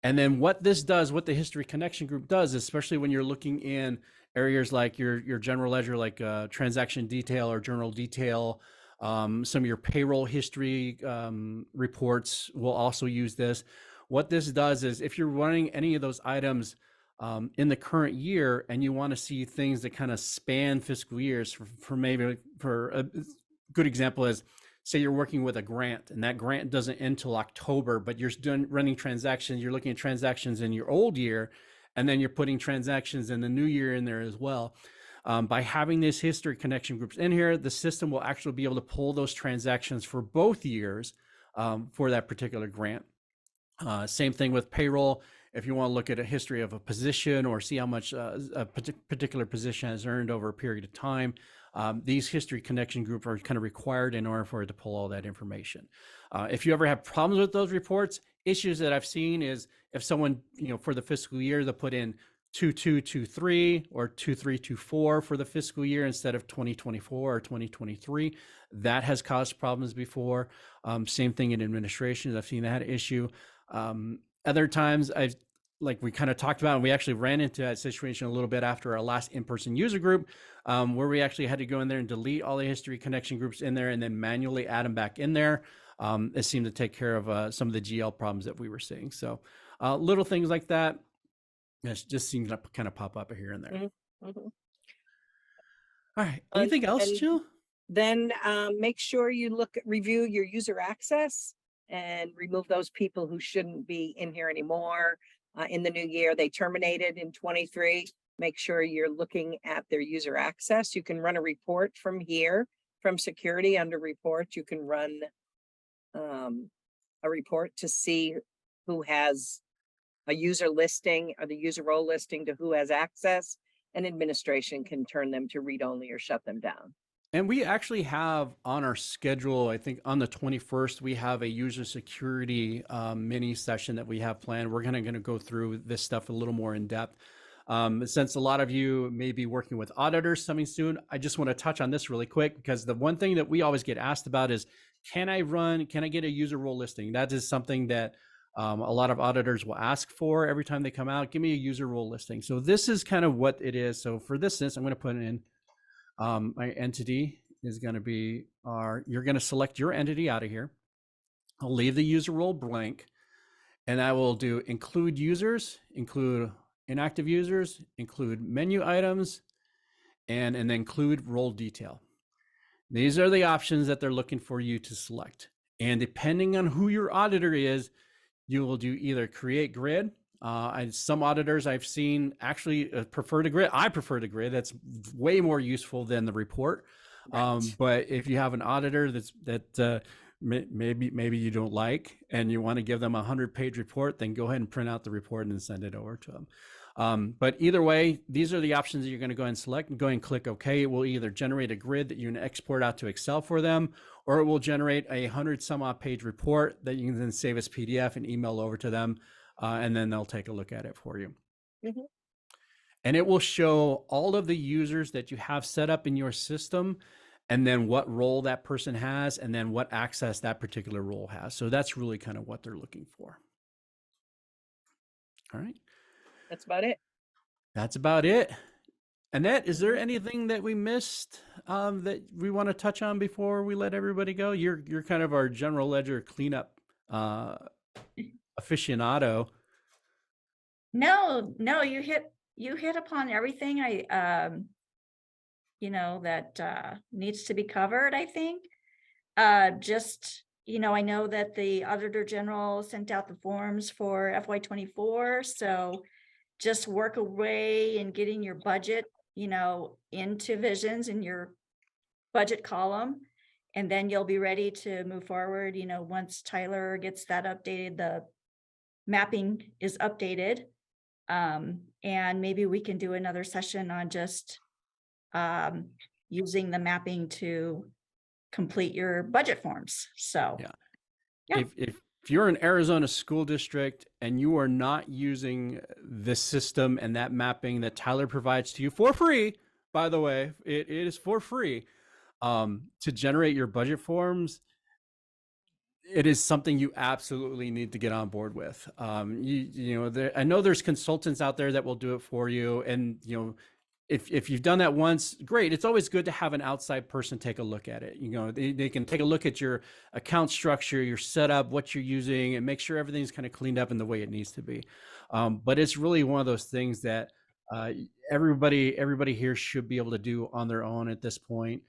And then what this does, what the history connection group does, especially when you're looking in areas like your general ledger, like transaction detail or journal detail, some of your payroll history reports will also use this. What this does is if you're running any of those items in the current year and you want to see things that kind of span fiscal years, for a good example is, say you're working with a grant and that grant doesn't end till October, but you're running transactions, you're looking at transactions in your old year, and then you're putting transactions in the new year in there as well. By having these history connection groups in here, the system will actually be able to pull those transactions for both years for that particular grant. Same thing with payroll. If you want to look at a history of a position or see how much a particular position has earned over a period of time, these history connection groups are kind of required in order for it to pull all that information. If you ever have problems with those reports, issues that I've seen is if someone, for the fiscal year, they'll put in 2223 or 2324 for the fiscal year instead of 2024 or 2023. That has caused problems before. Same thing in administration. I've seen that issue. Other times like we kind of talked about, and we actually ran into that situation a little bit after our last in-person user group, where we actually had to go in there and delete all the history connection groups in there and then manually add them back in there. It seemed to take care of some of the GL problems that we were seeing. So little things like that, it just seems to kind of pop up here and there. Mm-hmm. All right. Anything else, Jill? Then make sure you review your user access and remove those people who shouldn't be in here anymore. In the new year, they terminated in 23. Make sure you're looking at their user access. You can run a report from here, from security under report. You can run a report to see who has a user listing or the user role listing to who has access, and administration can turn them to read only or shut them down. And we actually have on our schedule, I think on the 21st, we have a user security mini session that we have planned. We're going to go through this stuff a little more in depth. Since a lot of you may be working with auditors coming soon, I just want to touch on this really quick, because the one thing that we always get asked about is, can I get a user role listing? That is something that a lot of auditors will ask for every time they come out. Give me a user role listing. So this is kind of what it is. So for this instance, I'm going to put in my entity is going to be you're going to select your entity out of here. I'll leave the user role blank, and I will do include users, include inactive users, include menu items, and then include role detail. These are the options that they're looking for you to select. And depending on who your auditor is, you will do either create grid. Some auditors I've seen actually prefer to grid. I prefer to grid. That's way more useful than the report. Right. But if you have an auditor that maybe you don't like, and you want to give them a 100-page report, then go ahead and print out the report and send it over to them. But either way, these are the options that you're going to go ahead and select, and go ahead and click OK. It will either generate a grid that you can export out to Excel for them, or it will generate a 100-some-odd page report that you can then save as PDF and email over to them. And then they'll take a look at it for you. Mm-hmm. And it will show all of the users that you have set up in your system, and then what role that person has, and then what access that particular role has. So that's really kind of what they're looking for. All right. That's about it. That's about it. Annette, is there anything that we missed that we want to touch on before we let everybody go? You're kind of our general ledger cleanup aficionado. No, you hit upon everything that needs to be covered, I think. I know that the Auditor General sent out the forms for FY24, so just work away and getting your budget, into Visions in your budget column, and then you'll be ready to move forward. Once Tyler gets that updated, the mapping is updated, and maybe we can do another session on just using the mapping to complete your budget forms. So yeah. If you're an Arizona school district and you are not using this system and that mapping that Tyler provides to you for free, by the way, it is for free, to generate your budget forms, it is something you absolutely need to get on board with. I know there's consultants out there that will do it for you, and if you've done that once, great. It's always good to have an outside person take a look at it. They can take a look at your account structure, your setup, what you're using, and make sure everything's kind of cleaned up in the way it needs to be. But it's really one of those things that everybody here should be able to do on their own at this point.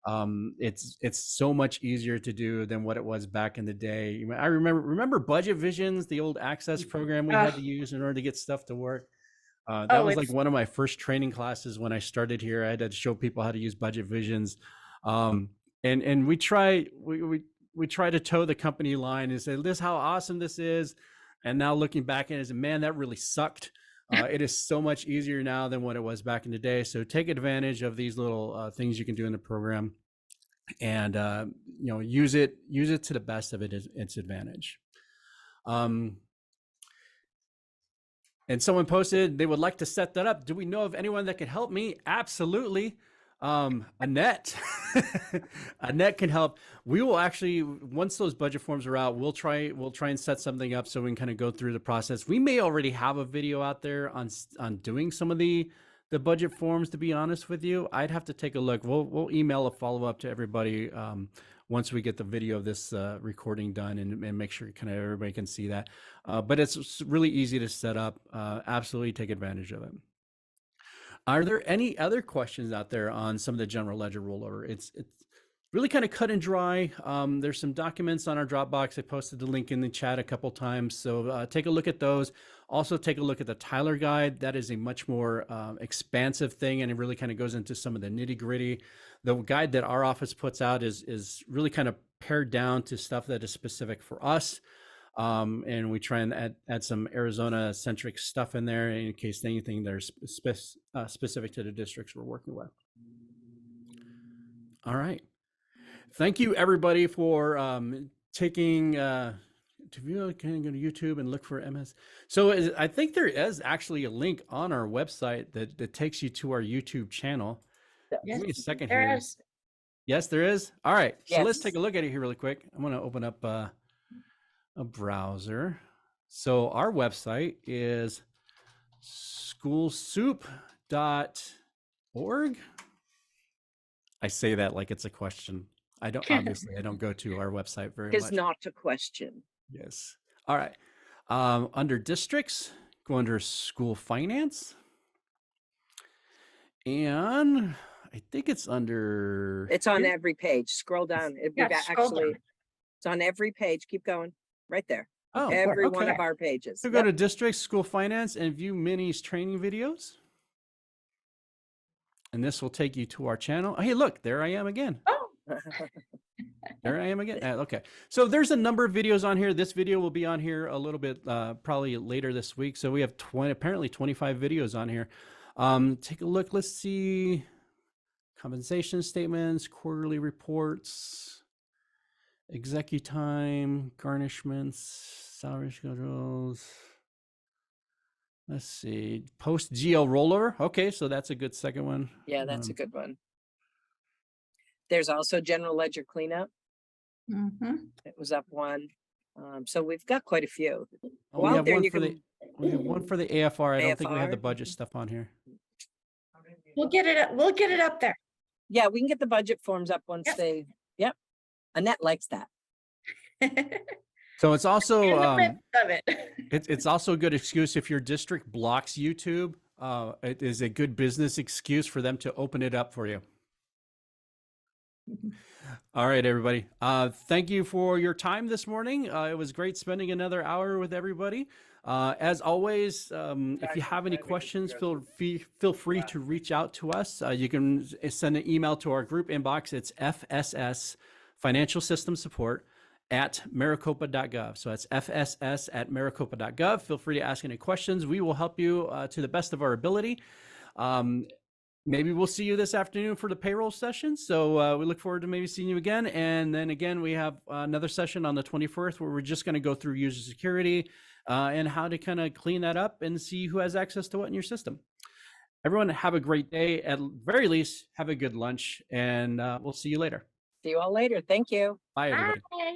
It's so much easier to do than what it was back in the day. I remember Budget Visions, the old Access program we had to use in order to get stuff to work. That was like one of my first training classes when I started here. I had to show people how to use Budget Visions, and we try to toe the company line and say, "This is how awesome this is." And now looking back at it, man, that really sucked. It is so much easier now than what it was back in the day. So take advantage of these little things you can do in the program, and use it to the best of its advantage. And someone posted they would like to set that up. Do we know of anyone that could help me? Absolutely. Annette. Annette can help. We will actually, once those budget forms are out, we'll try and set something up so we can kind of go through the process. We may already have a video out there on doing some of the budget forms, to be honest with you. I'd have to take a look. We'll email a follow-up to everybody once we get the video of this recording done, and make sure kind of everybody can see that. But it's really easy to set up. Absolutely take advantage of it. Are there any other questions out there on some of the general ledger rollover? It's really kind of cut and dry. There's some documents on our Dropbox. I posted the link in the chat a couple times. So take a look at those. Also take a look at the Tyler guide. That is a much more expansive thing, and it really kind of goes into some of the nitty gritty. The guide that our office puts out is really kind of pared down to stuff that is specific for us. And we try and add some Arizona centric stuff in there in case anything there's specific to the districts we're working with. All right. Thank you everybody for taking to view. Can you go to YouTube and look for MS? So I think there is actually a link on our website that takes you to our YouTube channel. Give me a second There here. is. Yes, there is. All right. So let's Yes. take a look at it here really quick. I'm going to open up a browser. So our website is schoolsoup.org. I say that like it's a question. I don't go to our website very Is much. not a question. Yes. All right. Under districts, go under school finance. And I think it's under. It's on here. every page. Scroll down. It'd be Yeah, back, scroll actually, down. it's on every page. Keep going. Right there. Oh, Every one okay. of our pages. So go Yep. to districts, school finance, and view minEASE training videos. And this will take you to our channel. Hey, look, there I am again. Oh, There I am again. Okay. So there's a number of videos on here. This video will be on here a little bit, probably later this week. So we have apparently 25 videos on here. Take a look. Let's see. Compensation statements, quarterly reports, executive time, garnishments, salary schedules. Let's see. Post GL rollover. Okay. So that's a good second one. Yeah, that's a good one. There's also general ledger cleanup. mhm. It was up one. So we've got quite a few. Oh, Go we out have there and one you for the can, we have one for the AFR. I don't think we have the AFR. budget stuff on here. We'll get it up there. yeah, we can get the budget forms up once Yep. they, yep. Annette likes that. So it's also In the midst of it. it's also a good excuse if your district blocks YouTube. It is a good business excuse for them to open it up for you. All right, everybody. Thank you for your time this morning. It was great spending another hour with everybody. As always, if you have any questions, feel free to reach out to us. You can send an email to our group inbox. It's FSS Financial System Support at maricopa.gov. So that's FSS at maricopa.gov. Feel free to ask any questions. We will help you to the best of our ability. Maybe we'll see you this afternoon for the payroll session. So we look forward to maybe seeing you again. And then again, we have another session on the 21st where we're just going to go through user security and how to kind of clean that up and see who has access to what in your system. Everyone have a great day. At very least, have a good lunch, and we'll see you later. See you all later. Thank you. Bye, everybody. Bye.